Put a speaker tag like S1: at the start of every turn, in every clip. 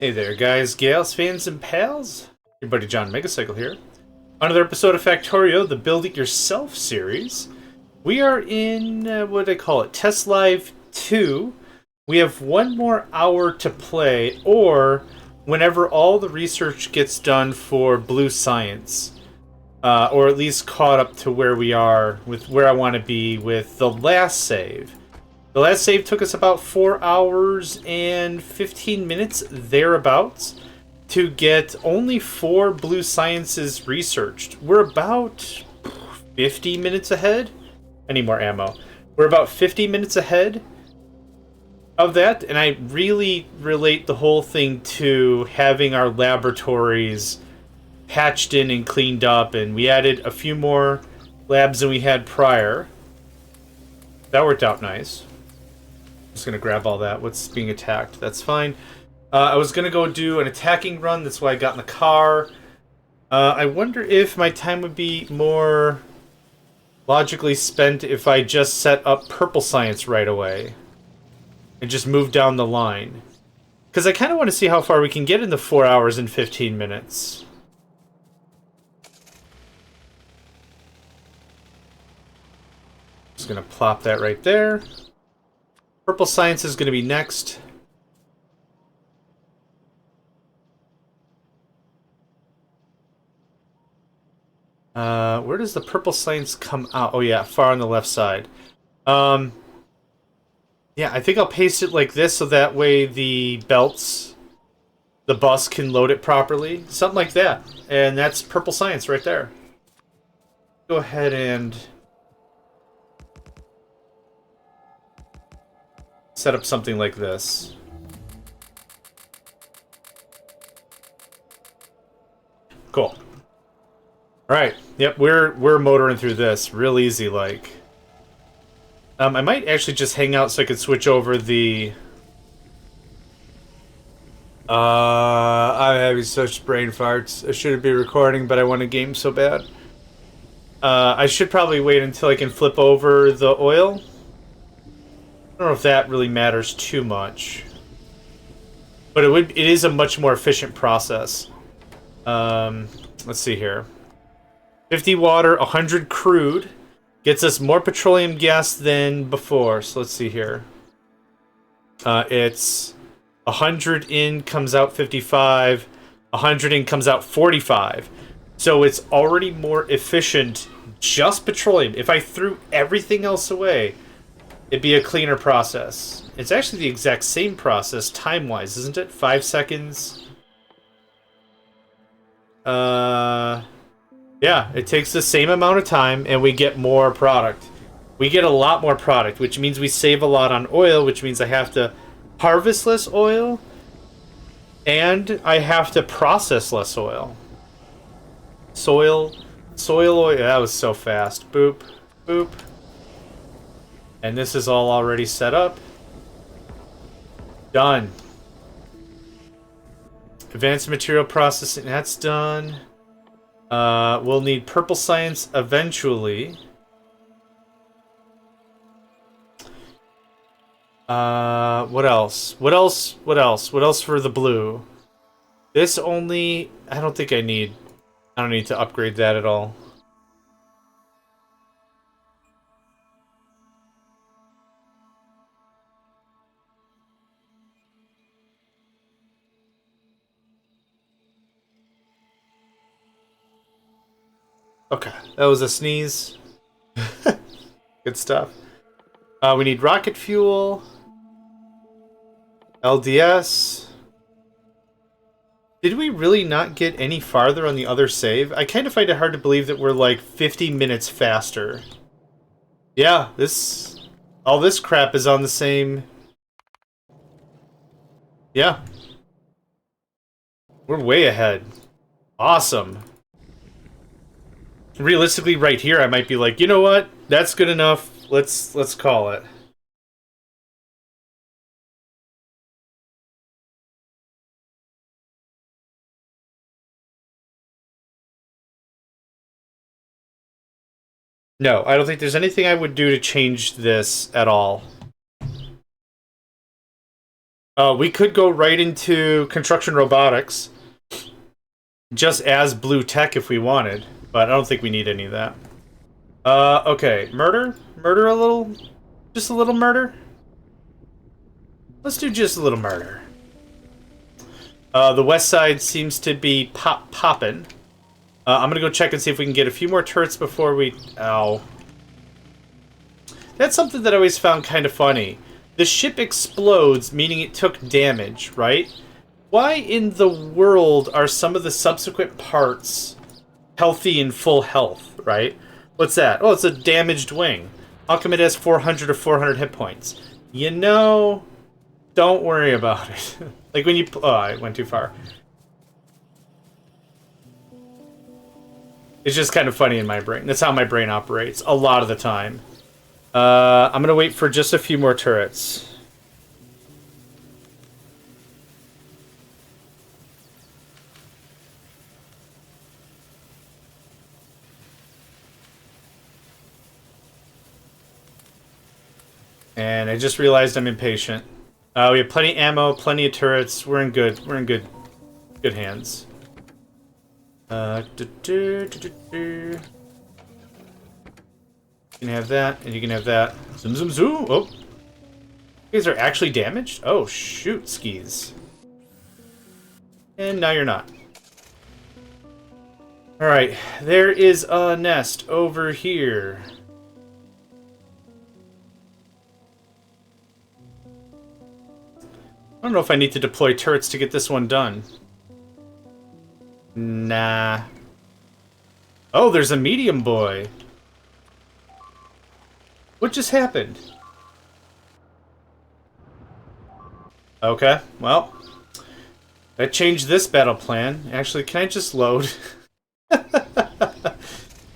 S1: Hey there, guys, gals, fans, and pals. Your buddy JohnMegacycle here. Another episode of Factorio, the Build It Yourself series. We are in, what do I call it, Test Live 2. We have one more hour to play, or whenever all the research gets done for Blue Science. Or at least caught up to where we are, with where I want to be with the last save. The last save took us about 4 hours and 15 minutes, thereabouts, to get only 4 blue sciences researched. We're about 50 minutes ahead. I need more ammo. We're about 50 minutes ahead of that, and I really relate the whole thing to having our laboratories patched in and cleaned up, and we added a few more labs than we had prior. That worked out nice. Just gonna grab all that. What's being attacked? That's fine. I was gonna go do an attacking run. That's why I got in the car. I wonder if my time would be more logically spent if I just set up purple science right away and just move down the line. Because I kind of want to see how far we can get in the 4 hours and 15 minutes. Just gonna plop that right there. Purple science is going to be next. Where does the purple science come out? Oh yeah, far on the left side. Yeah, I think I'll paste it like this so that way the bus can load it properly. Something like that. And that's purple science right there. Go ahead and set up something like this. Cool. Alright, yep, we're motoring through this real easy like. I might actually just hang out so I could switch over the I'm having such brain farts. I shouldn't be recording, but I want a game so bad. I should probably wait until I can flip over the oil. I don't know if that really matters too much, but it is a much more efficient process. Let's see here. 50 water, 100 crude gets us more petroleum gas than before. So let's see here. It's 100 in comes out 55, 100 in comes out 45. So it's already more efficient just petroleum. If I threw everything else away, it'd be a cleaner process. It's actually the exact same process time-wise, isn't it? 5 seconds. Yeah, it takes the same amount of time, and we get more product. We get a lot more product, which means we save a lot on oil, which means I have to harvest less oil, and I have to process less oil. Soil oil, that was so fast. Boop, boop. And this is all already set up. Done. Advanced material processing, that's done. We'll need purple science eventually. What else? What else? What else? What else for the blue? This only... I don't need to upgrade that at all. Okay, that was a sneeze. Good stuff. We need rocket fuel. LDS. Did we really not get any farther on the other save? I kind of find it hard to believe that we're like 50 minutes faster. Yeah, all this crap is on the same... Yeah. We're way ahead. Awesome. Realistically, right here, I might be like, you know what? That's good enough. Let's call it. No, I don't think there's anything I would do to change this at all. We could go right into construction robotics, just as blue tech if we wanted, but I don't think we need any of that. Okay, murder? Murder a little? Just a little murder? Let's do just a little murder. The west side seems to be poppin'. I'm gonna go check and see if we can get a few more turrets before we... Ow. That's something that I always found kind of funny. The ship explodes, meaning it took damage, right? Why in the world are some of the subsequent parts healthy and full health, right? What's that? Oh, it's a damaged wing. How come it has 400 or 400 hit points? You know, don't worry about it. Like when you... Oh, I went too far. It's just kind of funny in my brain. That's how my brain operates a lot of the time. I'm gonna wait for just a few more turrets. And I just realized I'm impatient. We have plenty of ammo, plenty of turrets. We're in good good hands. You can have that, and you can have that. Zoom, zoom, zoom. Oh, you guys are actually damaged. Oh shoot, skis. And now you're not. All right, there is a nest over here. I don't know if I need to deploy turrets to get this one done. Nah. Oh, there's a medium boy. What just happened? Okay, well. I changed this battle plan. Actually, can I just load?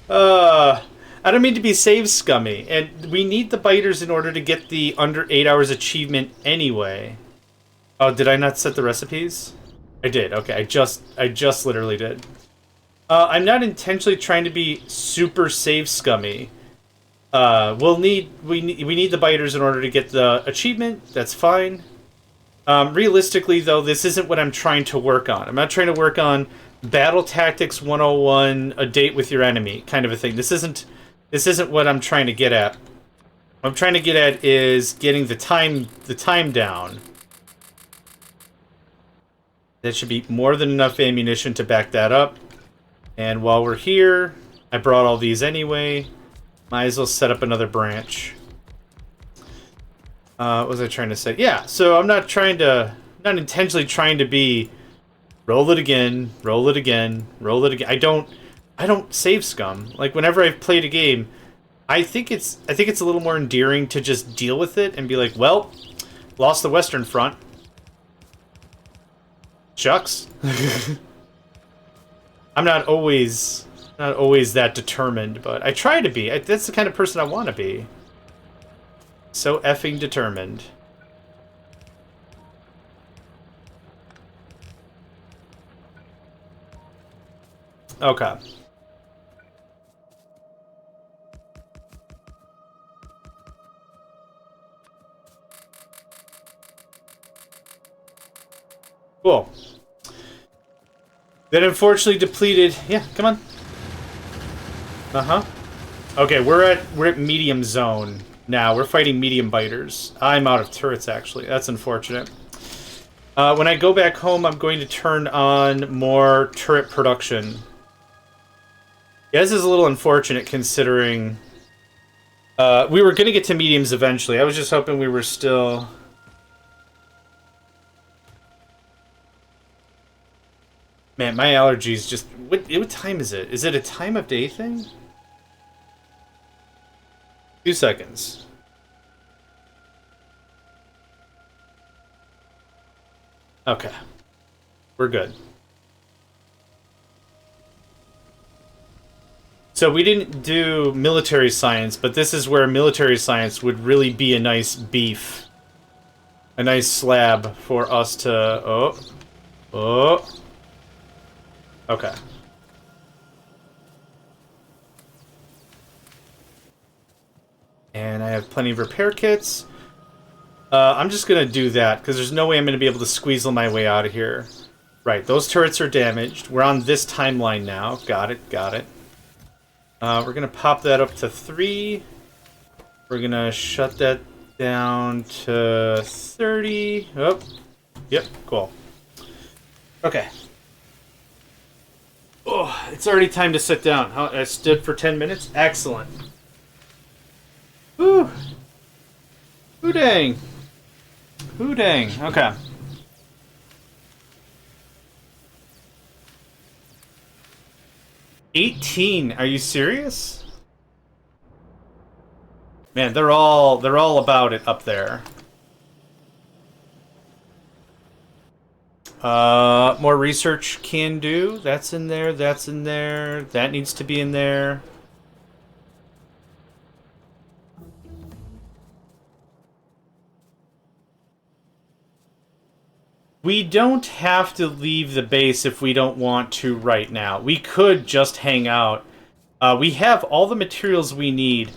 S1: I don't mean to be save scummy, and we need the biters in order to get the under 8 hours achievement anyway. Oh, did I not set the recipes? I did. Okay, I just literally did. I'm not intentionally trying to be super save scummy. We need the biters in order to get the achievement. That's fine. Realistically, though, this isn't what I'm trying to work on. I'm not trying to work on Battle Tactics 101, a date with your enemy kind of a thing. This isn't what I'm trying to get at. What I'm trying to get at is getting the time down. That should be more than enough ammunition to back that up. And while we're here, I brought all these anyway. Might as well set up another branch. What was I trying to say? Yeah, so I'm not intentionally trying to be roll it again, roll it again, roll it again. I don't save scum. Like whenever I've played a game, I think it's a little more endearing to just deal with it and be like, well, lost the Western Front. Shucks. I'm not always that determined, but I try to be. That's the kind of person I want to be. So effing determined. Okay. Cool. That unfortunately depleted. Yeah, come on. Uh-huh. Okay, we're at medium zone now. We're fighting medium biters. I'm out of turrets, actually. That's unfortunate. When I go back home, I'm going to turn on more turret production. Yeah, this is a little unfortunate considering we were going to get to mediums eventually. I was just hoping we were still... Man, my allergies just... What time is it? Is it a time of day thing? 2 seconds. Okay. We're good. So we didn't do military science, but this is where military science would really be a nice beef. A nice slab for us to... Oh. Okay. And I have plenty of repair kits. I'm just gonna do that, because there's no way I'm gonna be able to squeeze my way out of here. Right, those turrets are damaged. We're on this timeline now. Got it, got it. We're gonna pop that up to 3. We're gonna shut that down to 30. Oh, yep, cool. Okay. Oh, it's already time to sit down. I stood for 10 minutes? Excellent. Whew. Who dang. Who dang. Okay. $18. Are you serious? Man, they're all about it up there. More research can do. That's in there, that's in there. That needs to be in there. We don't have to leave the base if we don't want to right now. We could just hang out. We have all the materials we need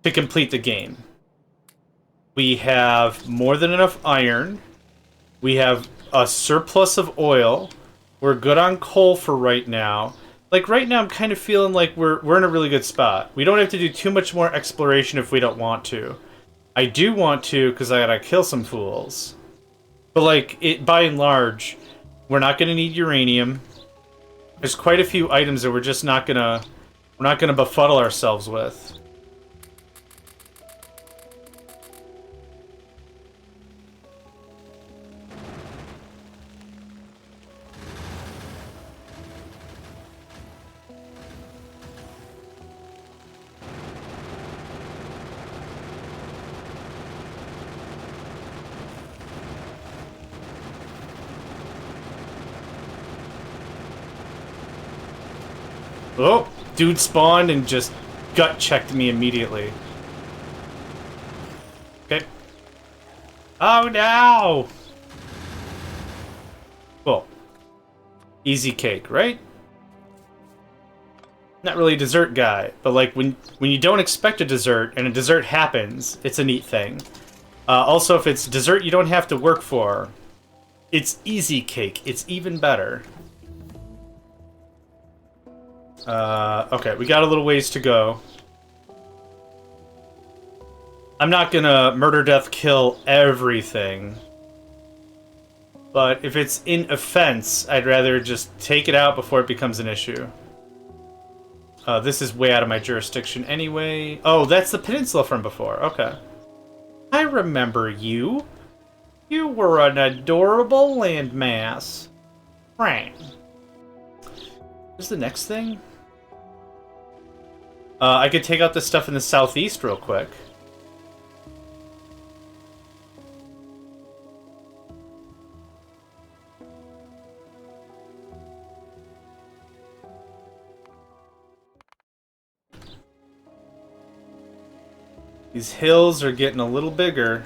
S1: to complete the game. We have more than enough iron. We have a surplus of oil. We're good on coal for right now. Like, right now I'm kind of feeling like we're in a really good spot. We don't have to do too much more exploration if we don't want to. I do want to, because I gotta kill some fools. But, like, by and large, we're not going to need uranium. There's quite a few items that we're just not going to... We're not going to befuddle ourselves with. Oh, dude spawned and just gut-checked me immediately. Okay. Oh, no! Cool. Easy cake, right? Not really a dessert guy, but like when you don't expect a dessert and a dessert happens, it's a neat thing. Also, if it's dessert you don't have to work for, it's easy cake. It's even better. Okay, we got a little ways to go. I'm not gonna murder, death, kill everything. But if it's in offense, I'd rather just take it out before it becomes an issue. This is way out of my jurisdiction anyway. Oh, that's the peninsula from before. Okay. I remember you. You were an adorable landmass. Right. What's the next thing? I could take out this stuff in the southeast real quick. These hills are getting a little bigger.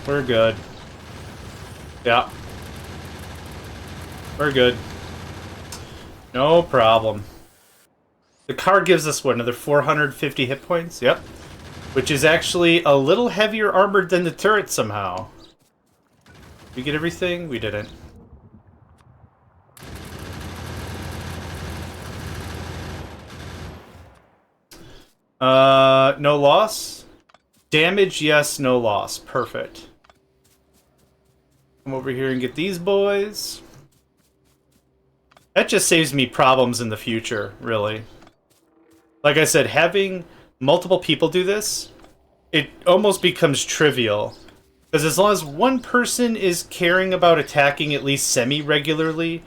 S1: We're good. Yeah. We're good. No problem. The car gives us, what, another 450 hit points? Yep. Which is actually a little heavier armored than the turret somehow. We get everything? We didn't. No loss? Damage, yes, no loss. Perfect. Come over here and get these boys. That just saves me problems in the future, really. Like I said, having multiple people do this, it almost becomes trivial Because as long as one person is caring about attacking at least semi-regularly,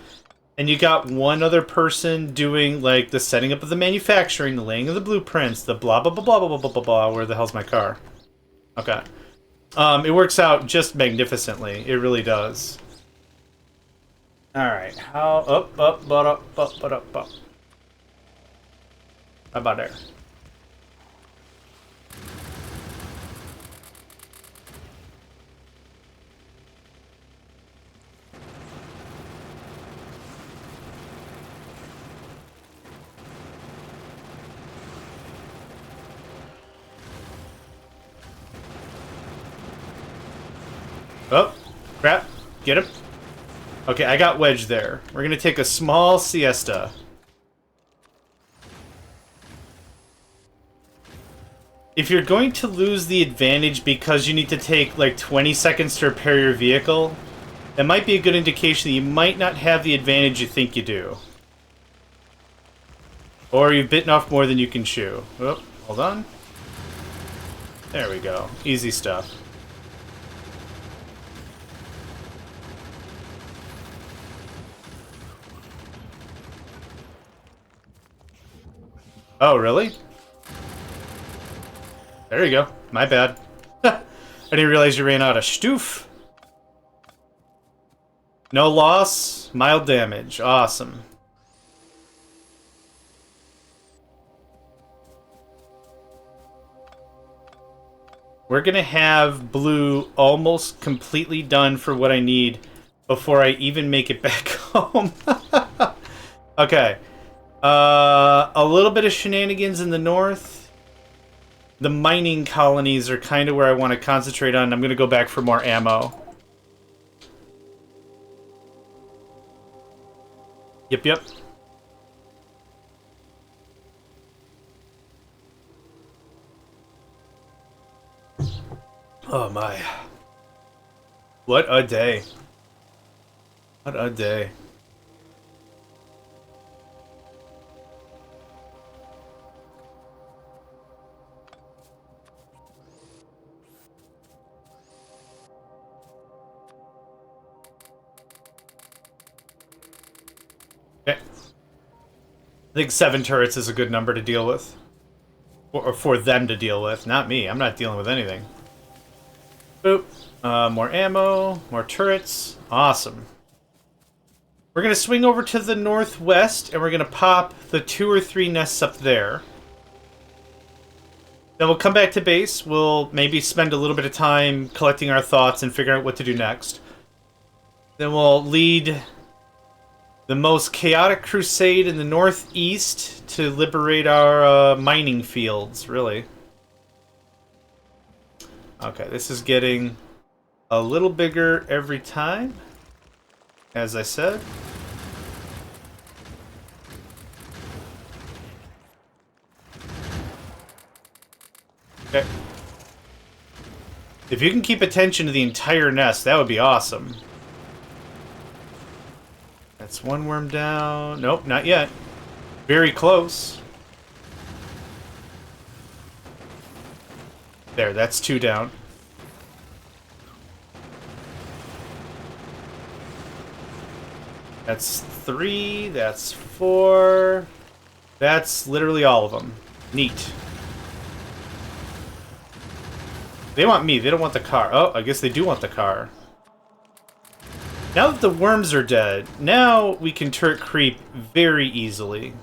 S1: and you got one other person doing, like, the setting up of the manufacturing, the laying of the blueprints, the blah blah blah blah blah blah blah blah. Where the hell's my car? Okay. It works out just magnificently. It really does. Alright, how... up. How about there? Oh, crap. Get him. Okay, I got wedged there. We're gonna take a small siesta. If you're going to lose the advantage because you need to take like 20 seconds to repair your vehicle, that might be a good indication that you might not have the advantage you think you do. Or you've bitten off more than you can chew. Oh, hold on. There we go. Easy stuff. Oh, really? There you go. My bad. I didn't realize you ran out of stoof. No loss, mild damage. Awesome. We're gonna have blue almost completely done for what I need before I even make it back home. Okay. A little bit of shenanigans in the north. The mining colonies are kind of where I want to concentrate on. I'm going to go back for more ammo. Yep. Oh my. What a day. What a day. Okay. I think 7 turrets is a good number to deal with. Or for them to deal with, not me. I'm not dealing with anything. Boop. More ammo, more turrets. Awesome. We're going to swing over to the northwest, and we're going to pop the 2 or 3 nests up there. Then we'll come back to base. We'll maybe spend a little bit of time collecting our thoughts and figuring out what to do next. Then we'll lead the most chaotic crusade in the northeast to liberate our mining fields, really. Okay, this is getting a little bigger every time, as I said. Okay. If you can keep attention to the entire nest, that would be awesome. That's 1 worm down. Nope, not yet. Very close. There, that's 2 down. That's 3, that's 4. That's literally all of them. Neat. They want me, they don't want the car. Oh, I guess they do want the car. Now that the worms are dead, now we can turret creep very easily.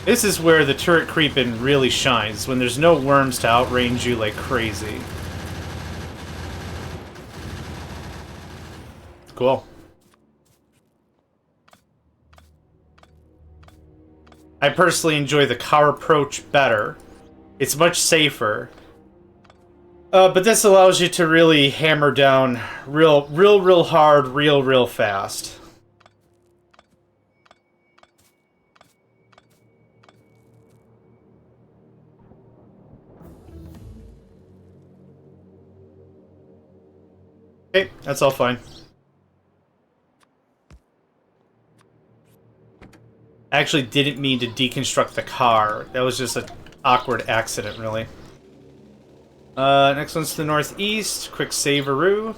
S1: This is where the turret creeping really shines, when there's no worms to outrange you like crazy. Cool. I personally enjoy the car approach better. It's much safer. But this allows you to really hammer down real hard, real fast. Okay, that's all fine. I actually didn't mean to deconstruct the car. That was just an awkward accident, really. Next one's to the northeast. Quick save-a-roo.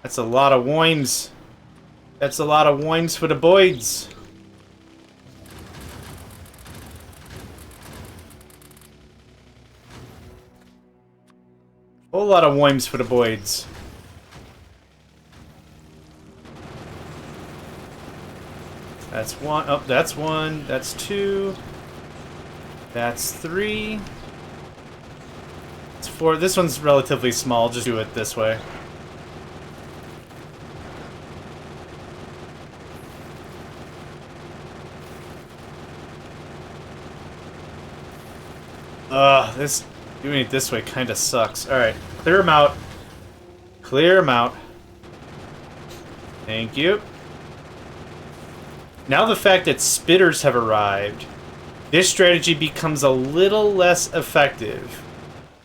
S1: That's a lot of wines. That's a lot of wines for the boys. Whole lot of wines for the boys. That's one. Oh, that's one. That's two. That's three. It's four. This one's relatively small. Just do it this way. This doing it this way kind of sucks. All right, clear them out. Clear them out. Thank you. Now the fact that spitters have arrived, this strategy becomes a little less effective.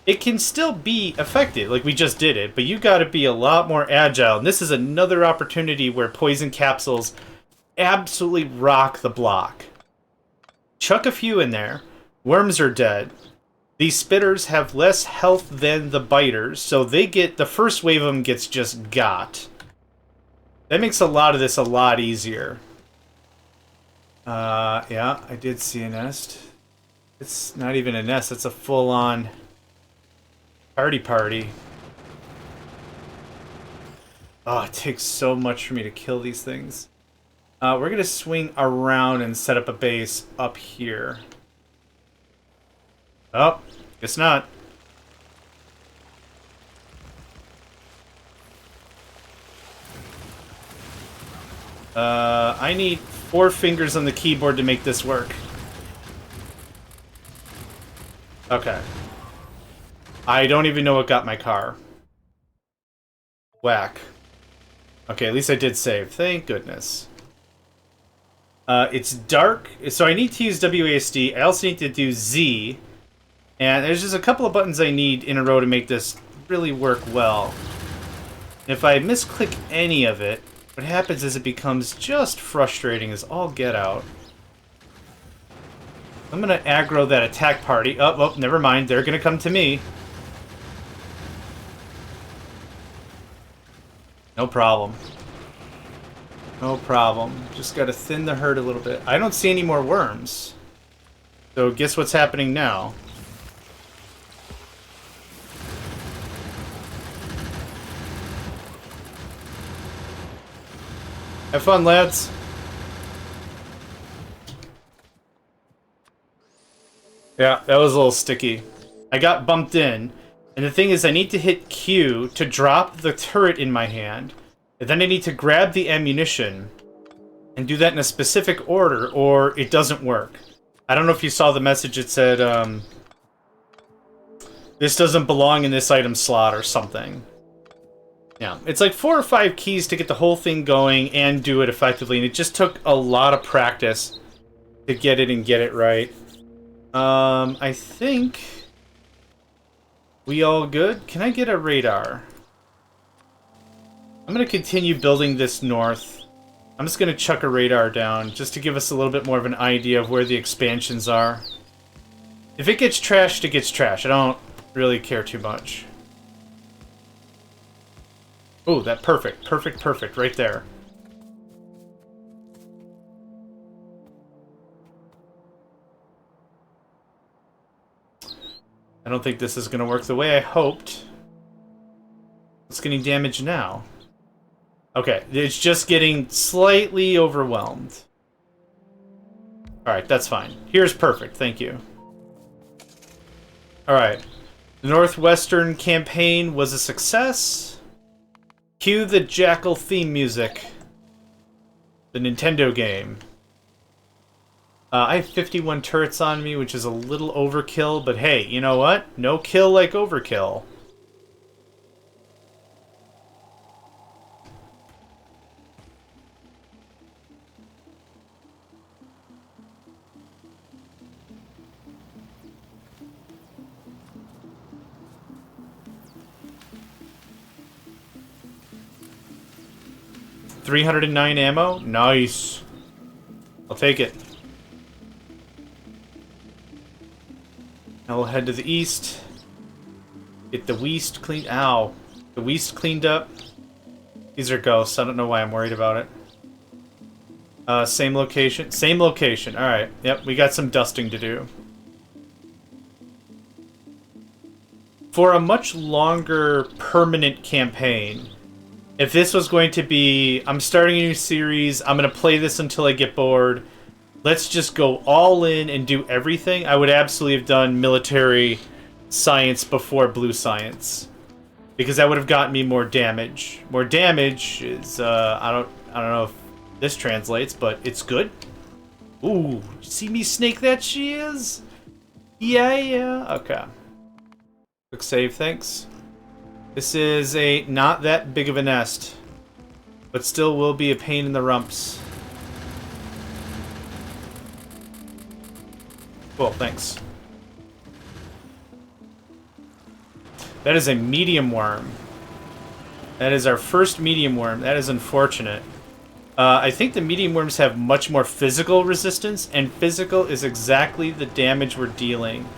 S1: It can still be effective, like we just did it, but you got to be a lot more agile. And this is another opportunity where poison capsules absolutely rock the block. Chuck a few in there. Worms are dead. These spitters have less health than the biters, so they get the first wave of them gets just got. That makes a lot of this a lot easier. Yeah, I did see a nest. It's not even a nest, it's a full-on party. Oh, it takes so much for me to kill these things. We're gonna swing around and set up a base up here. Oh, guess not. I need 4 fingers on the keyboard to make this work. Okay. I don't even know what got my car. Whack. Okay, at least I did save. Thank goodness. It's dark, so I need to use WASD. I also need to do Z. And there's just a couple of buttons I need in a row to make this really work well. If I misclick any of it, what happens is it becomes just frustrating as all get out. I'm gonna aggro that attack party. Oh, never mind. They're gonna come to me. No problem. No problem. Just gotta thin the herd a little bit. I don't see any more worms. So guess what's happening now? Have fun, lads. Yeah, that was a little sticky. I got bumped in, and the thing is I need to hit Q to drop the turret in my hand, and then I need to grab the ammunition and do that in a specific order, or it doesn't work. I don't know if you saw the message. It said, this doesn't belong in this item slot or something. Yeah, it's like 4 or 5 keys to get the whole thing going and do it effectively, and it just took a lot of practice to get it and get it right. I think we all good? Can I get a radar? I'm gonna continue building this north. I'm just gonna chuck a radar down just to give us a little bit more of an idea of where the expansions are. If it gets trashed, it gets trashed. I don't really care too much. Oh, that perfect, right there. I don't think this is going to work the way I hoped. It's getting damaged now. Okay, it's just getting slightly overwhelmed. Alright, that's fine. Here's perfect, thank you. Alright. The Northwestern campaign was a success. Cue the Jackal theme music. The Nintendo game. I have 51 turrets on me, which is a little overkill, but hey, you know what? No kill like overkill. 309 ammo. Nice. I'll take it. Now we'll head to the east. Get the west cleaned. Ow. The west cleaned up. These are ghosts. I don't know why I'm worried about it. Same location. Same location. Alright. Yep, we got some dusting to do. For a much longer permanent campaign, if this was going to be, I'm starting a new series, I'm going to play this until I get bored, let's just go all in and do everything, I would absolutely have done military science before blue science. Because that would have gotten me more damage. More damage is, I don't know if this translates, but it's good. Ooh, see me snake that she is? Yeah. Okay. Quick save, thanks. This is a not that big of a nest, but still will be a pain in the rumps. Cool, thanks. That is a medium worm. That is our first medium worm. That is unfortunate. I think the medium worms have much more physical resistance, and physical is exactly the damage we're dealing.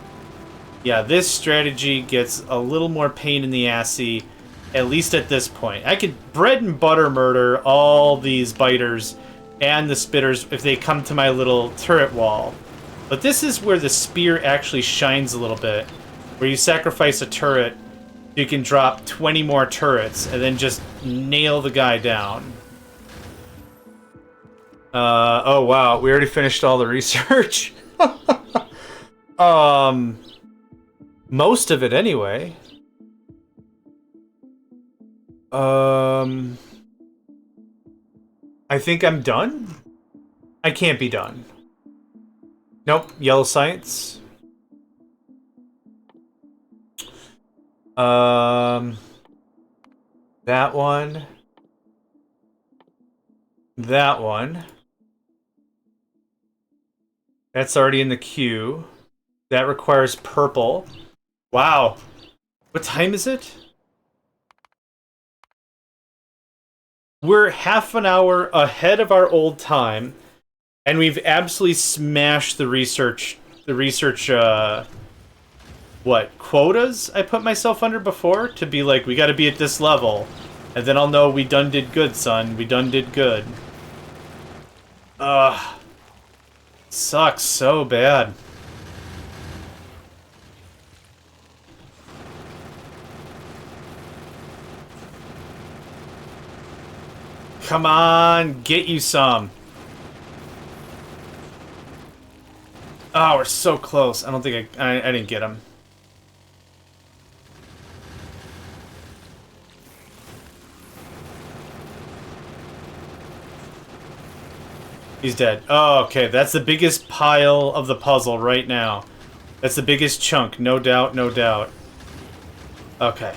S1: Yeah, this strategy gets a little more pain in the assy, at least at this point. I could bread and butter murder all these biters and the spitters if they come to my little turret wall. But this is where the spear actually shines a little bit, where you sacrifice a turret, you can drop 20 more turrets and then just nail the guy down. Oh wow, we already finished all the research. Most of it, anyway. I think I'm done? I can't be done. Nope, yellow science. That one. That one. That's already in the queue. That requires purple. Wow. What time is it? We're half an hour ahead of our old time, and we've absolutely smashed the research, what, quotas I put myself under before? To be like, we gotta be at this level, and then I'll know we done did good, son. We done did good. Ugh. Sucks so bad. Come on, get you some. Oh, we're so close. I don't think I didn't get him. He's dead. Oh, okay. That's the biggest pile of the puzzle right now. That's the biggest chunk, no doubt, no doubt. Okay.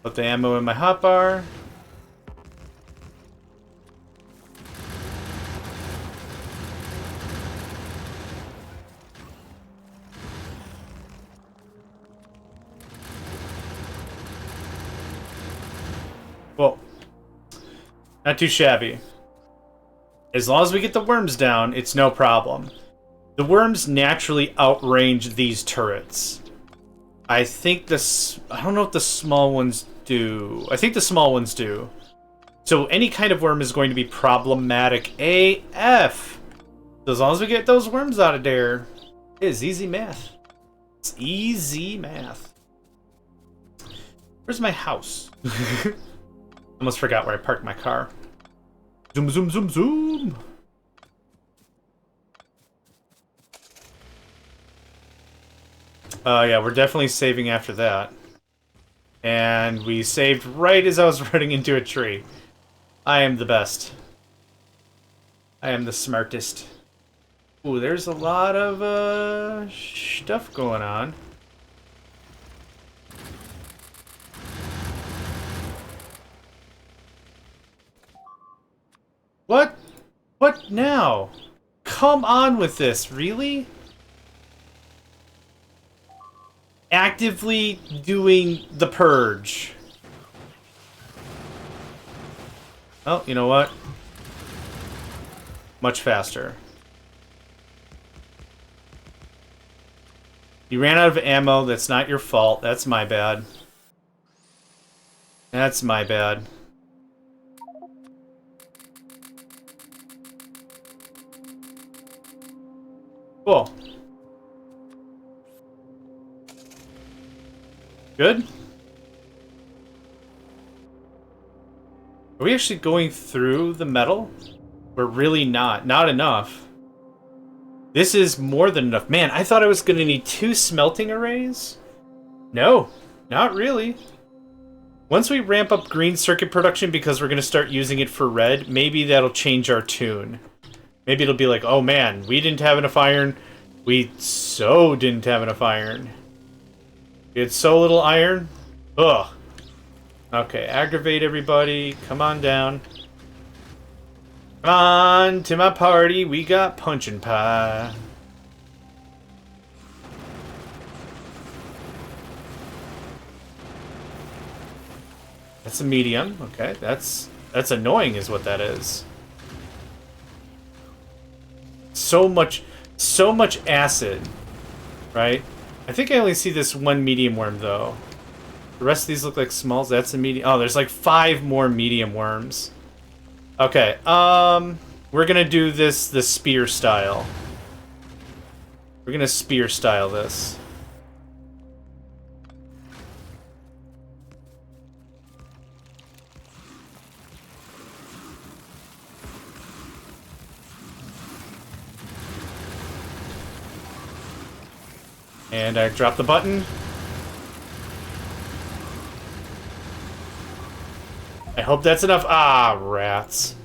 S1: Put the ammo in my hotbar. Well, not too shabby. As long as we get the worms down, it's no problem. The worms naturally outrange these turrets. I think I don't know if the small ones do. I think the small ones do. So any kind of worm is going to be problematic AF. So as long as we get those worms out of there, it is easy math. It's easy math. Where's my house? Almost forgot where I parked my car. Zoom, zoom, zoom, zoom. Yeah, we're definitely saving after that. And we saved right as I was running into a tree. I am the best. I am the smartest. Ooh, there's a lot of stuff going on. What? What now? Come on with this, really? Actively doing the purge. Oh, you know what? Much faster. You ran out of ammo. That's not your fault. That's my bad. That's my bad. Cool. Good? Are we actually going through the metal? We're really not. Not enough. This is more than enough. Man, I thought I was going to need 2 smelting arrays. No, not really. Once we ramp up green circuit production because we're going to start using it for red, maybe that'll change our tune. Maybe it'll be like, oh man, we didn't have enough iron. We so didn't have enough iron. We had so little iron. Ugh. Okay, aggravate everybody. Come on down. Come on to my party. We got punch and pie. That's a medium. Okay, that's annoying is what that is. So much acid, right? I think I only see this one medium worm though. The rest of these look like smalls. That's a medium. Oh, there's like 5 more medium worms. Okay, we're gonna do this the spear style. We're gonna spear style this. And I drop the button. I hope that's enough. Ah, rats.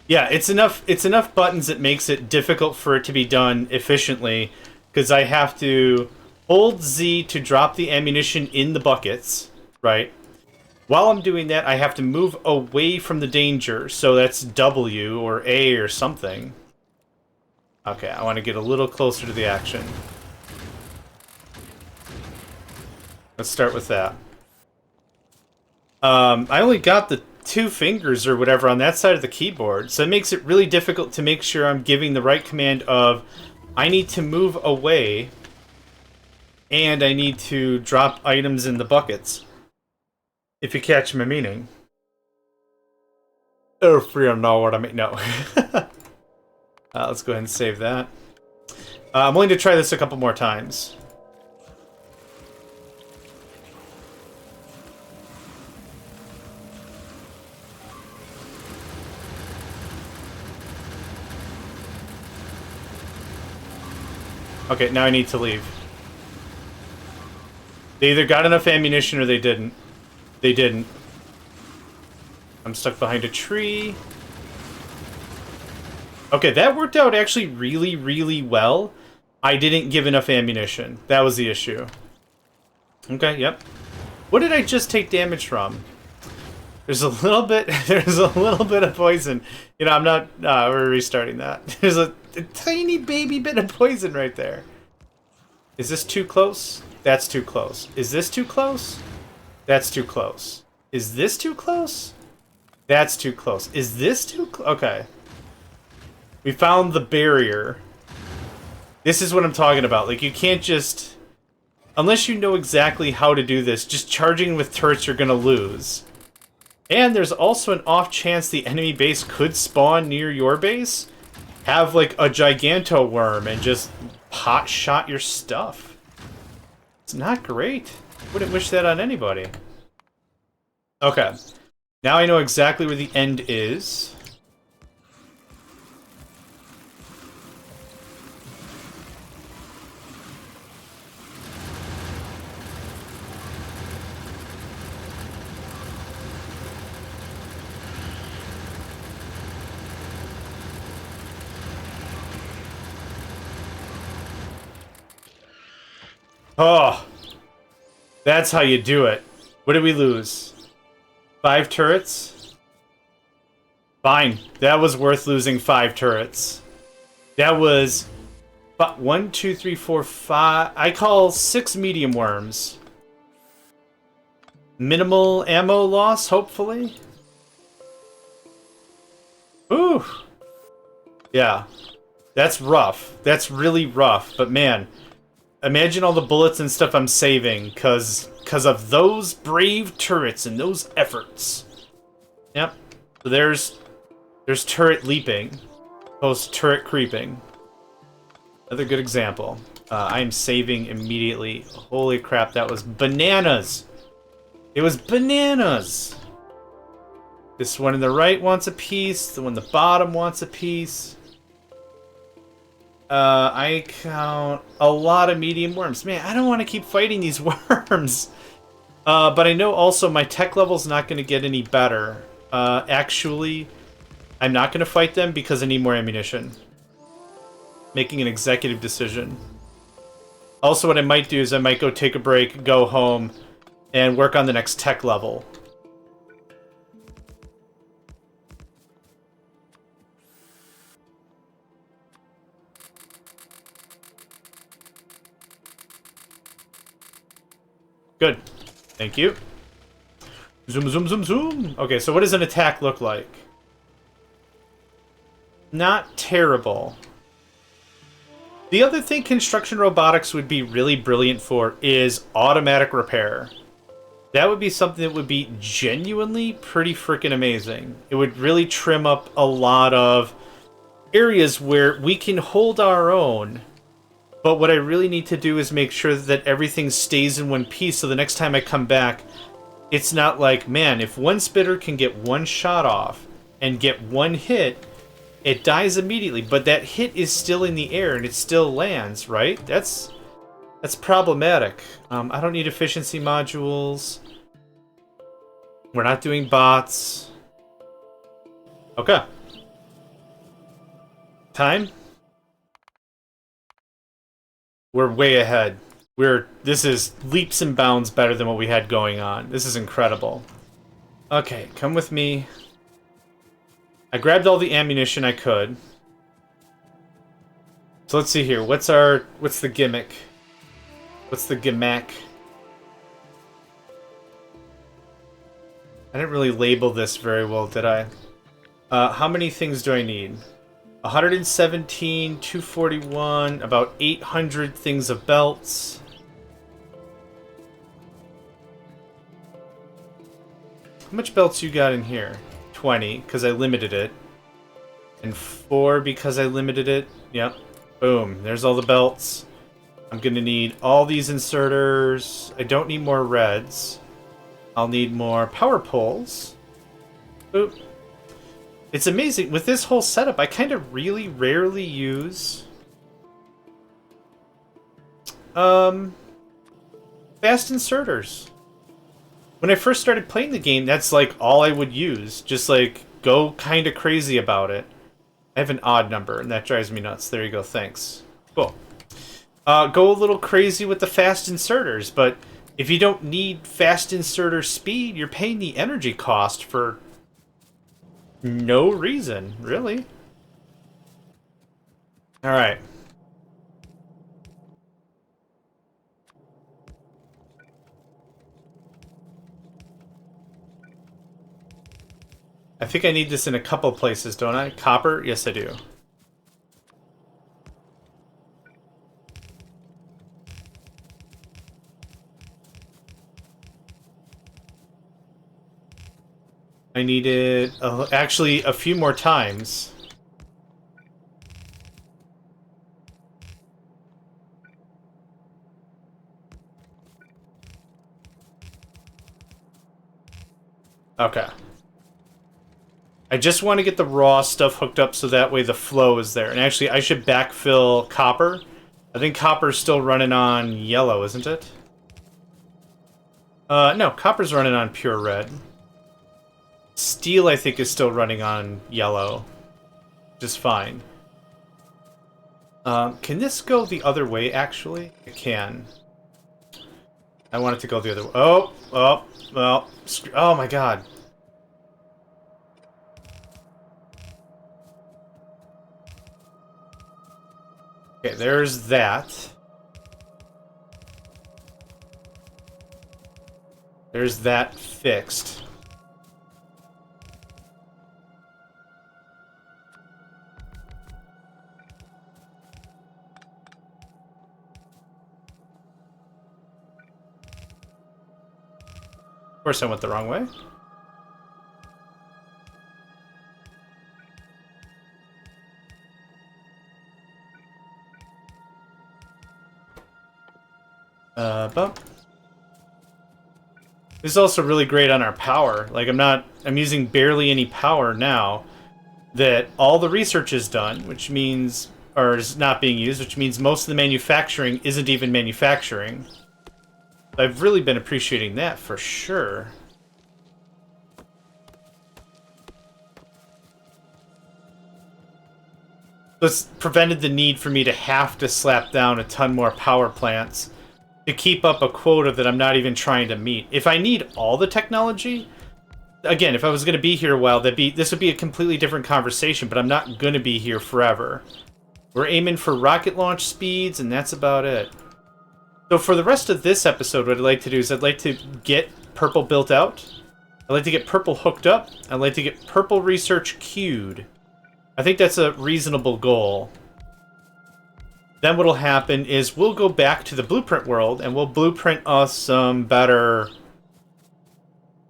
S1: Yeah, it's enough buttons that makes it difficult for it to be done efficiently, because I have to hold Z to drop the ammunition in the buckets, right? While I'm doing that, I have to move away from the danger, so that's W or A or something. Okay, I want to get a little closer to the action. Let's start with that. I only got the 2 fingers or whatever on that side of the keyboard, so it makes it really difficult to make sure I'm giving the right command of I need to move away and I need to drop items in the buckets. If you catch my meaning. If you know what I mean. No. Let's go ahead and save that. I'm willing to try this a couple more times. Okay, now I need to leave. They either got enough ammunition or they didn't. They didn't. I'm stuck behind a tree. Okay, that worked out actually really, really well. I didn't give enough ammunition. That was the issue. Okay, yep. What did I just take damage from? There's a little bit of poison. You know, I'm not, we're restarting that. There's a tiny baby bit of poison right there. Is this too close? That's too close. Is this too close? That's too close. Is this too close? That's too close. Is this too close? Okay. We found the barrier. This is what I'm talking about. Like, you can't just... Unless you know exactly how to do this, just charging with turrets you're gonna lose. And there's also an off chance the enemy base could spawn near your base. Have, like, a giganto worm and just pot shot your stuff. It's not great. Wouldn't wish that on anybody. Okay. Now I know exactly where the end is. Oh, that's how you do it. What did we lose? 5 turrets? Fine. That was worth losing 5 turrets. That was 1, 2, 3, 4, 5. I call 6 medium worms. Minimal ammo loss, hopefully. Yeah. That's rough. That's really rough. But man, imagine all the bullets and stuff I'm saving because of those brave turrets and those efforts. Yep. So there's turret leaping. Post turret creeping. Another good example. I'm saving immediately. Holy crap, that was bananas! It was bananas! This one in the right wants a piece. The one in the bottom wants a piece. I count a lot of medium worms. Man, I don't want to keep fighting these worms. But I know also my tech level's not going to get any better. Actually, I'm not going to fight them because I need more ammunition. Making an executive decision. Also, what I might do is I might go take a break, go home, and work on the next tech level. Good. Thank you. Zoom, zoom, zoom, zoom. Okay, so what does an attack look like? Not terrible. The other thing construction robotics would be really brilliant for is automatic repair. That would be something that would be genuinely pretty freaking amazing. It would really trim up a lot of areas where we can hold our own. But what I really need to do is make sure that everything stays in one piece so the next time I come back, it's not like, man, if one spitter can get one shot off and get one hit, it dies immediately, but that hit is still in the air and it still lands, right? That's problematic. I don't need efficiency modules. We're not doing bots. Okay. Time? We're way ahead. This is leaps and bounds better than what we had going on. This is incredible. Okay, come with me. I grabbed all the ammunition I could. So let's see here. What's the gimmick? What's the gimmick? I didn't really label this very well, did I? How many things do I need? 117, 241, about 800 things of belts. How much belts you got in here? 20, because I limited it. And 4 because I limited it. Yep. Boom. There's all the belts. I'm going to need all these inserters. I don't need more reds. I'll need more power poles. Boop. It's amazing. With this whole setup, I kind of really rarely use fast inserters. When I first started playing the game, that's like all I would use. Just like go kind of crazy about it. I have an odd number, and that drives me nuts. There you go, thanks. Cool. Go a little crazy with the fast inserters, but if you don't need fast inserter speed, you're paying the energy cost for no reason, really. Alright. I think I need this in a couple places, don't I? Copper? Yes, I do. I need it actually a few more times. Okay. I just want to get the raw stuff hooked up so that way the flow is there. And actually, I should backfill copper. I think copper's still running on yellow, isn't it? No, copper's running on pure red. Steel, I think, is still running on yellow. Just fine. Can this go the other way, actually? It can. I want it to go the other way. Oh, well. Oh my god. Okay, there's that. There's that fixed. course, I went the wrong way. Bump. This is also really great on our power. Like, I'm using barely any power now that all the research is done, which means, or is not being used, which means most of the manufacturing isn't even manufacturing. I've really been appreciating that for sure. It's prevented the need for me to have to slap down a ton more power plants to keep up a quota that I'm not even trying to meet. If I need all the technology, again, if I was going to be here a while, this would be a completely different conversation, but I'm not going to be here forever. We're aiming for rocket launch speeds, and that's about it. So for the rest of this episode, what I'd like to do is I'd like to get purple built out. I'd like to get purple hooked up. I'd like to get purple research queued. I think that's a reasonable goal. Then what'll happen is we'll go back to the blueprint world, and we'll blueprint us some better...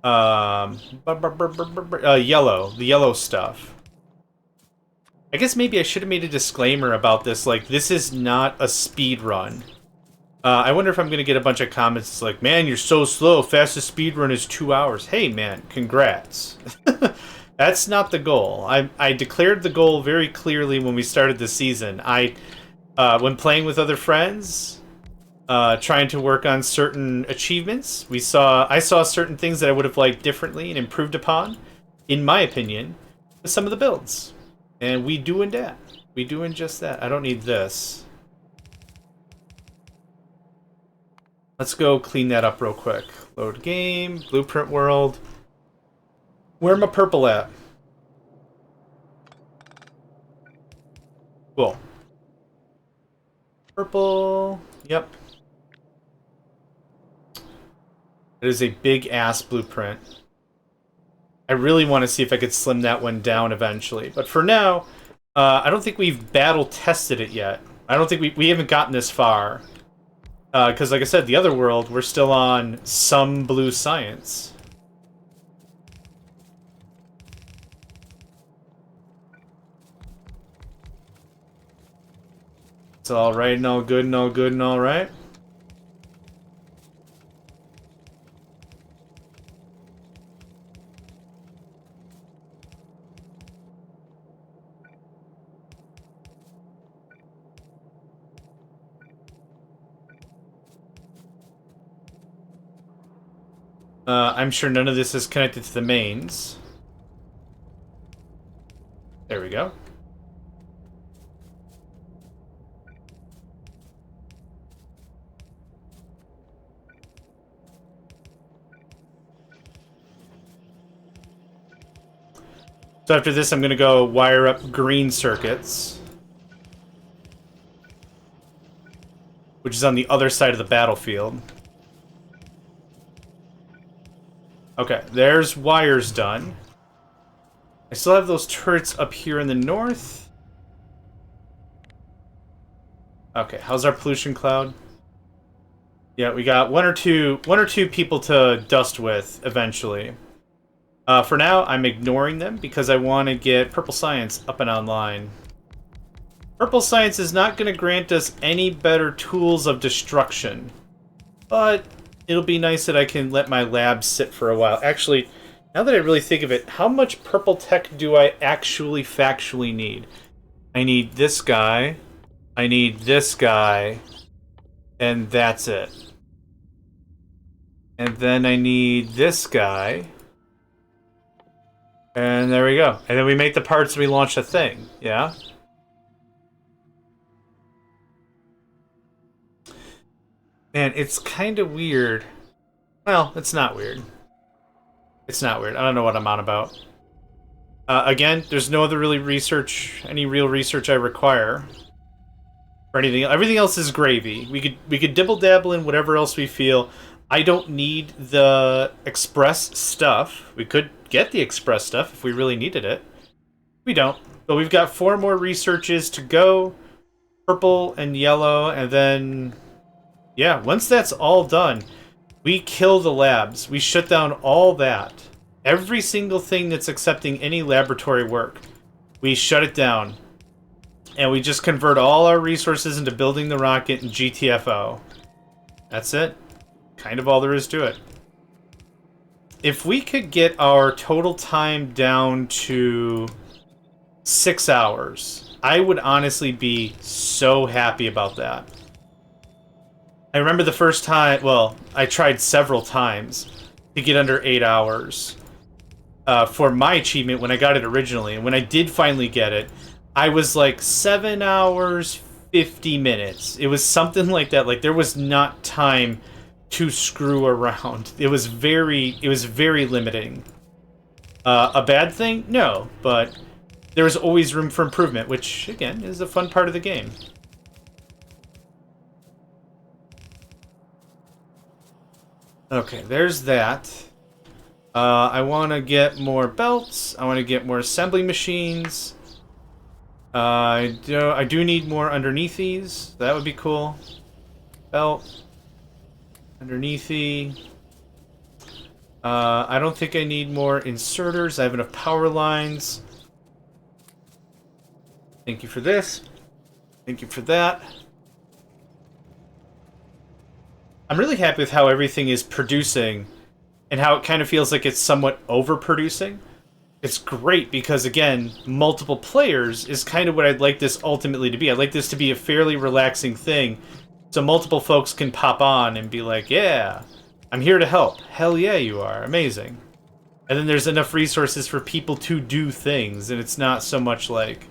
S1: the yellow stuff. I guess maybe I should have made a disclaimer about this, like, this is not a speed run. I wonder if I'm going to get a bunch of comments like, man, you're so slow, fastest speed run is 2 hours. Hey, man, congrats. That's not the goal. I declared the goal very clearly when we started the season. When playing with other friends, trying to work on certain achievements, I saw certain things that I would have liked differently and improved upon, in my opinion, with some of the builds. And we doing that. We doing just that. I don't need this. Let's go clean that up real quick. Load game, blueprint world. Where am I purple at? Cool. Purple. Yep. It is a big ass blueprint. I really want to see if I could slim that one down eventually. But for now, I don't think we've battle tested it yet. I don't think we haven't gotten this far. Because like I said, the other world, we're still on some blue science. It's all right and all good and all good and all right. I'm sure none of this is connected to the mains. There we go. So after this, I'm going to go wire up green circuits, which is on the other side of the battlefield. Okay, there's wires done. I still have those turrets up here in the north. Okay, how's our pollution cloud? Yeah, we got one or two people to dust with eventually. For now, I'm ignoring them because I want to get Purple Science up and online. Purple Science is not going to grant us any better tools of destruction, but it'll be nice that I can let my lab sit for a while. Actually, now that I really think of it, how much purple tech do I actually factually need? I need this guy, I need this guy, and that's it. And then I need this guy. And there we go. And then we make the parts and we launch a thing, yeah? Man, it's kind of weird. Well, it's not weird. It's not weird. I don't know what I'm on about. Again, there's no other really research, any real research I require. Or anything. Everything else is gravy. We could dibble dabble in whatever else we feel. I don't need the express stuff. We could get the express stuff if we really needed it. We don't. But we've got 4 more researches to go. Purple and yellow, and then... yeah, once that's all done, We kill the labs. We shut down all that. Every single thing that's accepting any laboratory work. We shut it down. And we just convert all our resources into building the rocket and GTFO. That's it. Kind of all there is to it. If we could get our total time down to 6 hours, I would honestly be so happy about that. I remember the first time, well, I tried several times to get under 8 hours for my achievement when I got it originally. And when I did finally get it, I was like 7 hours, 50 minutes. It was something like that. Like, there was not time to screw around. It was very limiting. A bad thing? No, but there was always room for improvement, which, again, is a fun part of the game. Okay, there's that. I want to get more belts. I want to get more assembly machines. I do need more underneathies. That would be cool. Belt. Underneathy. I don't think I need more inserters. I have enough power lines. Thank you for this. Thank you for that. I'm really happy with how everything is producing and how it kind of feels like it's somewhat overproducing. It's great because, again, multiple players is kind of what I'd like this ultimately to be. I'd like this to be a fairly relaxing thing so multiple folks can pop on and be like, yeah, I'm here to help. Hell yeah, you are. Amazing. And then there's enough resources for people to do things, and it's not so much like,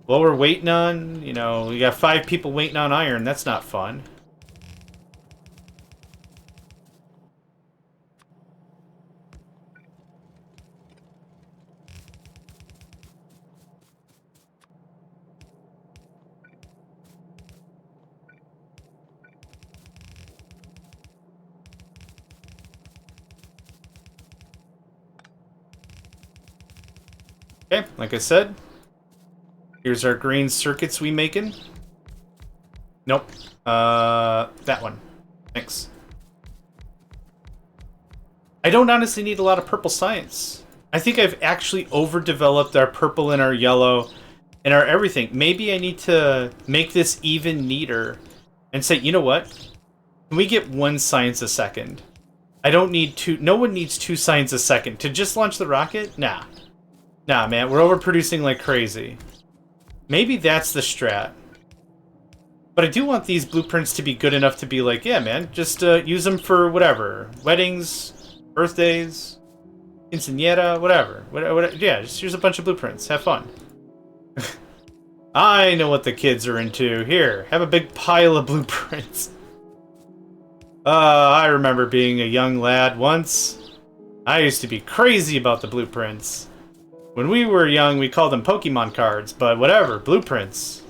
S1: well, we're waiting on, you know, we got 5 people waiting on iron. That's not fun. Okay, like I said, here's our green circuits we making. Nope. That one. Thanks. I don't honestly need a lot of purple science. I think I've actually overdeveloped our purple and our yellow and our everything. Maybe I need to make this even neater and say, you know what? Can we get 1 science a second? I don't need 2. No one needs 2 science a second. To just launch the rocket? Nah. Nah, man, we're overproducing like crazy. Maybe that's the strat. But I do want these blueprints to be good enough to be like, yeah, man, just use them for whatever. Weddings, birthdays, quinceañera, whatever. Yeah, just here's a bunch of blueprints. Have fun. I know what the kids are into. Here, have a big pile of blueprints. I remember being a young lad once. I used to be crazy about the blueprints. When we were young, we called them Pokemon cards, but whatever, blueprints.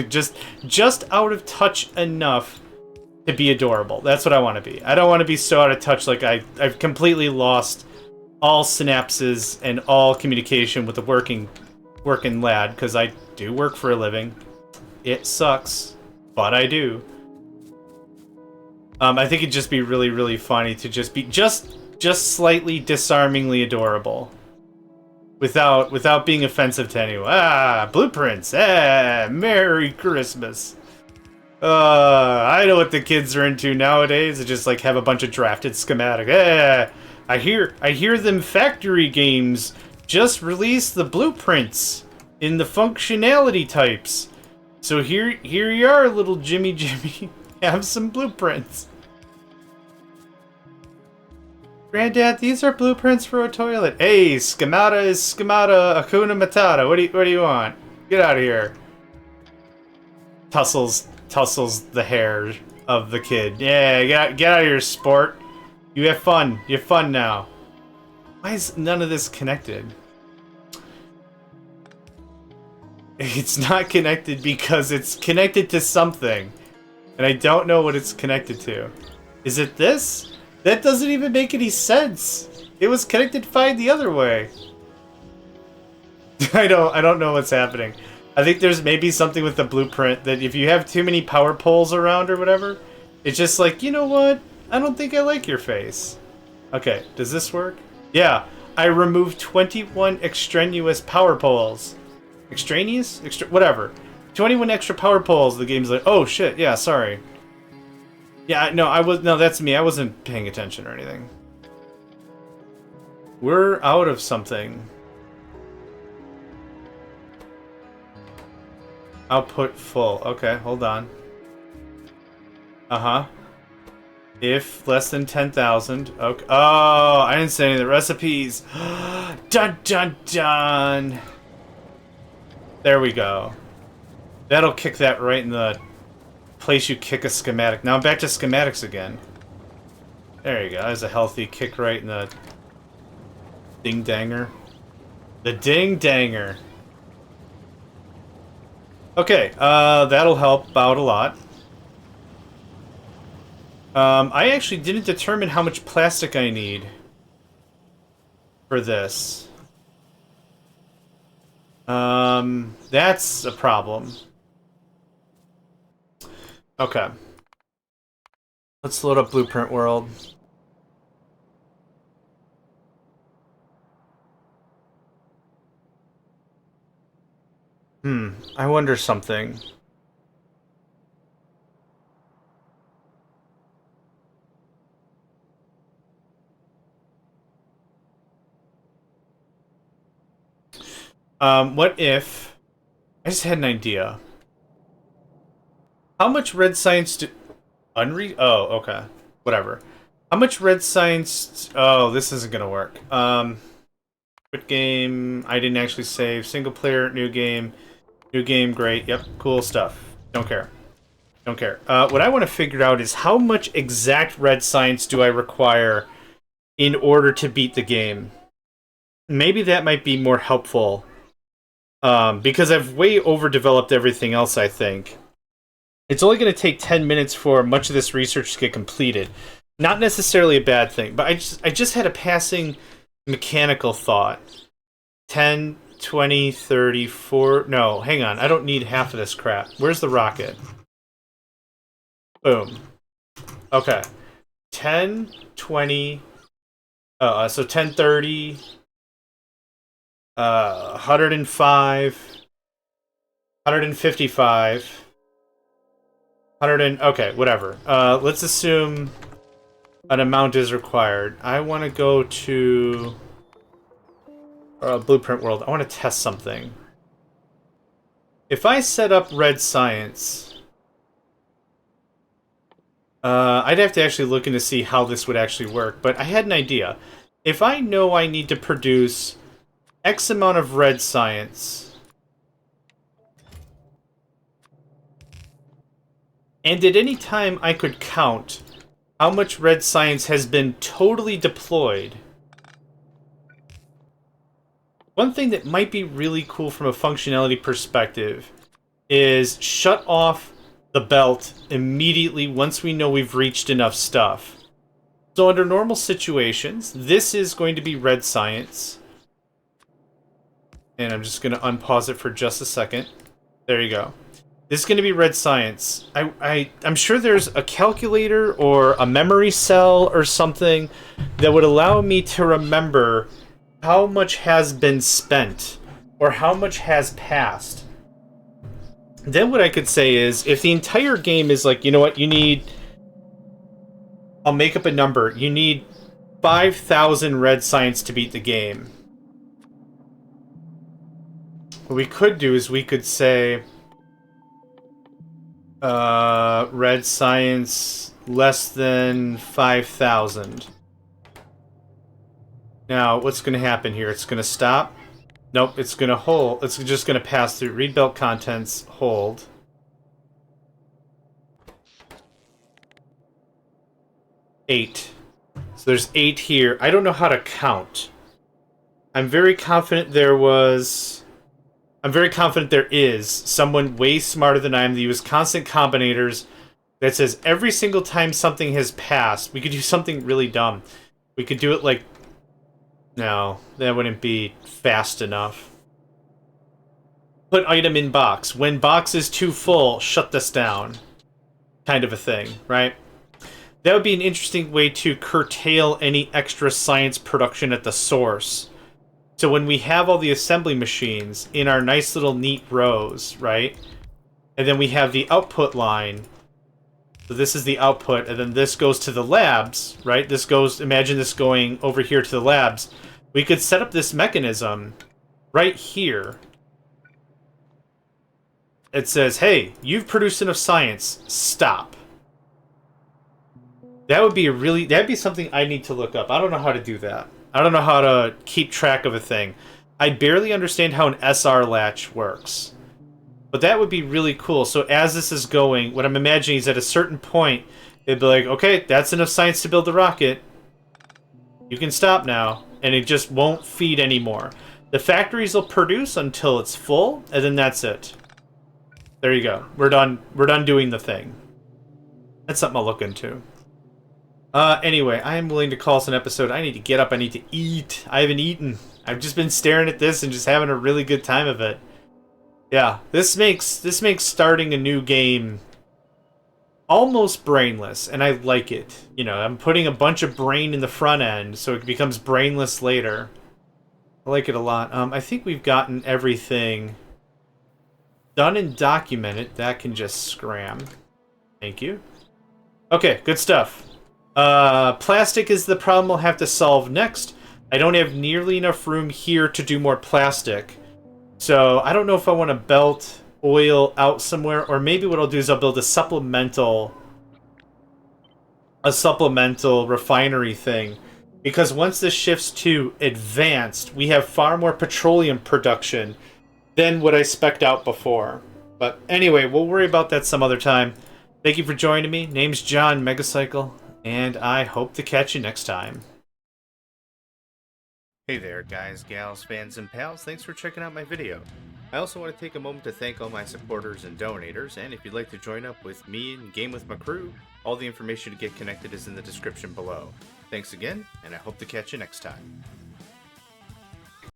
S1: just out of touch enough to be adorable. That's what I want to be. I don't want to be so out of touch like I've completely lost all synapses and all communication with the working lad, because I do work for a living. It sucks, but I do. I think it'd just be really, really funny to just be just slightly disarmingly adorable, without being offensive to anyone. Ah, blueprints. Merry Christmas. I know what the kids are into nowadays. They just like have a bunch of drafted schematic. I hear them factory games just released the blueprints in the functionality types. So here you are, little Jimmy. Have some blueprints. Granddad, these are blueprints for a toilet. Hey, schemata is schemata, Hakuna Matata. What do you want? Get out of here. Tussles the hair of the kid. Yeah, get out of here, sport. You have fun. You have fun now. Why is none of this connected? It's not connected because it's connected to something. And I don't know what it's connected to. Is it this? That doesn't even make any sense. It was connected fine the other way. I don't know what's happening. I think there's maybe something with the blueprint that if you have too many power poles around or whatever, It's just like, you know what? I don't think I like your face. Okay, does this work? Yeah, I removed 21 extraneous power poles. Extraneous? Whatever. 21 extra power poles. The game's like, oh shit, yeah, sorry. Yeah, no, that's me. I wasn't paying attention or anything. We're out of something. Output full. Okay, hold on. Uh-huh. If less than 10,000. Okay. Oh, I didn't say any of the recipes. Dun dun dun. There we go. That'll kick that right in the place you kick a schematic. Now I'm back to schematics again. There you go. There's a healthy kick right in the ding-danger. The ding-danger. Okay, that'll help out a lot. I actually didn't determine how much plastic I need for this. That's a problem. Okay. Let's load up Blueprint World. I wonder something. What if... I just had an idea. How much red science do... Oh, okay. Whatever. How much red science... Oh, this isn't gonna work. Quit game. I didn't actually save. Single player, new game. New game, great. Yep, cool stuff. Don't care. Don't care. What I want to figure out is how much exact red science do I require in order to beat the game. Maybe that might be more helpful. Because I've way overdeveloped everything else, I think. It's only going to take 10 minutes for much of this research to get completed. Not necessarily a bad thing, but I just had a passing mechanical thought. 10, 20, 30, 4... No, hang on. I don't need half of this crap. Where's the rocket? Boom. Okay. 10, 20... so 10, 30... 105... 155... Okay, whatever. Let's assume an amount is required. I want to go to... Blueprint World. I want to test something. If I set up red science, I'd have to actually look in to see how this would actually work, but I had an idea. If I know I need to produce X amount of red science, and at any time I could count how much red science has been totally deployed. One thing that might be really cool from a functionality perspective is shut off the belt immediately once we know we've reached enough stuff. So under normal situations, this is going to be red science. And I'm just going to unpause it for just a second. There you go. This is going to be red science. I'm sure there's a calculator or a memory cell or something that would allow me to remember how much has been spent or how much has passed. Then what I could say is, if the entire game is like, you know what, you need... I'll make up a number. You need 5,000 red science to beat the game. What we could do is we could say... red science less than 5,000. Now, what's going to happen here? It's going to stop. Nope, it's going to hold. It's just going to pass through. Read belt contents, hold. Eight. So there's 8 here. I don't know how to count. I'm very confident there was... I'm very confident there is someone way smarter than I am that uses constant combinators that says every single time something has passed, we could do something really dumb. We could do it like... No, that wouldn't be fast enough. Put item in box. When box is too full, shut this down. Kind of a thing, right? that would be an interesting way to curtail any extra science production at the source. So when we have all the assembly machines in our nice little neat rows, right? And then we have the output line. So this is the output, and then this goes to the labs, right? This goes, imagine this going over here to the labs. We could set up this mechanism right here. It says, hey, you've produced enough science, stop. That would be that'd be something I need to look up. I don't know how to do that. I don't know how to keep track of a thing. I barely understand how an SR latch works. But that would be really cool. So as this is going, what I'm imagining is at a certain point, it'd be like, okay, that's enough science to build the rocket. You can stop now. And it just won't feed anymore. The factories will produce until it's full, and then that's it. There you go. We're done. We're done doing the thing. That's something I'll look into. Anyway, I am willing to call this an episode. I need to get up. I need to eat. I haven't eaten. I've just been staring at this and just having a really good time of it. Yeah, this makes starting a new game almost brainless, and I like it. You know, I'm putting a bunch of brain in the front end, so it becomes brainless later. I like it a lot. I think we've gotten everything done and documented. That can just scram. Thank you. Okay, good stuff. Plastic is the problem we'll have to solve next. I don't have nearly enough room here to do more plastic. So I don't know if I want to belt oil out somewhere, or maybe what I'll do is I'll build a supplemental refinery thing. Because once this shifts to advanced, we have far more petroleum production than what I spec'd out before. But anyway, we'll worry about that some other time. Thank you for joining me. Name's JohnMegacycle, and I hope to catch you next time. Hey there, guys, gals, fans, and pals. Thanks for checking out my video. I also want to take a moment to thank all my supporters and donators, and if you'd like to join up with me and game with my crew, all the information to get connected is in the description below. Thanks again, and I hope to catch you next time.